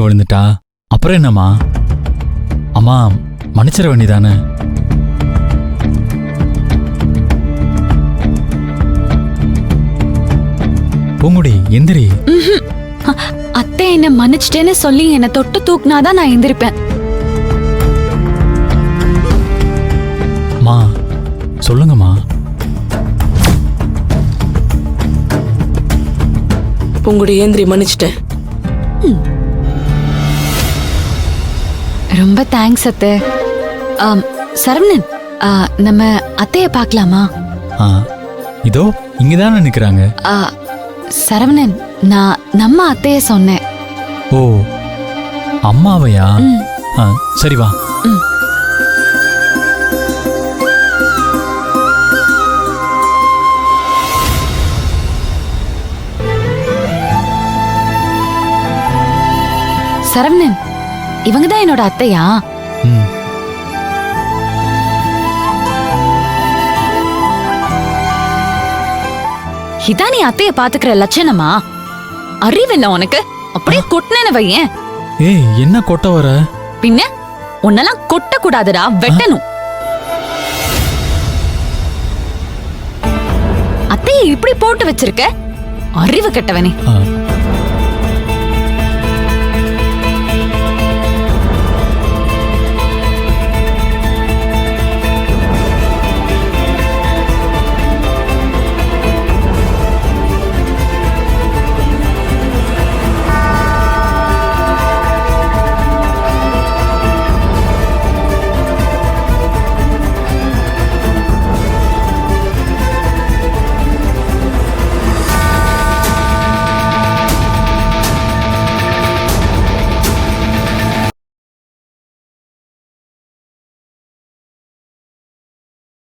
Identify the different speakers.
Speaker 1: விழுந்துட்டா அப்புறம் என்னம்மா? அம்மா மன்னிச்சிட வேண்டியதானே? பூங்குடி எந்திரி.
Speaker 2: அத்தை என்ன மன்னிச்சிட்டேன்னு சொல்லி என்ன தொட்டு தூக்குனாதான் நான் எந்திரிப்பேன்.
Speaker 1: மா சொல்லுங்கம்மா.
Speaker 3: பூங்குடி ஏந்திரி, மன்னிச்சிட்டேன்.
Speaker 2: ரொம்ப தேங்க்ஸ் அத்தை. சரவணன், நம்ம அத்தைய பார்க்கலாமா?
Speaker 1: இதோ இங்கதானே நிக்கிறாங்க.
Speaker 2: சரவணன், நான் நம்ம அத்தைய சொன்னேன்.
Speaker 1: ஓ அம்மாவையா? சரி வா.
Speaker 2: சரவணன், இவங்கதான் என்னோட அத்தையா? இதான் நீ அத்தைய பாத்துக்கிற லட்சணமா? அறிவில்ல உனக்கு? அப்படியே கொட்டினேன்னு வையேன்.
Speaker 1: ஏய் என்ன கொட்ட வர?
Speaker 2: பின்ன உன்னெல்லாம் கொட்ட கூடாதுடா, வெட்டணும். அத்தைய இப்படி போட்டு வச்சிருக்க, அறிவு கெட்டவனே.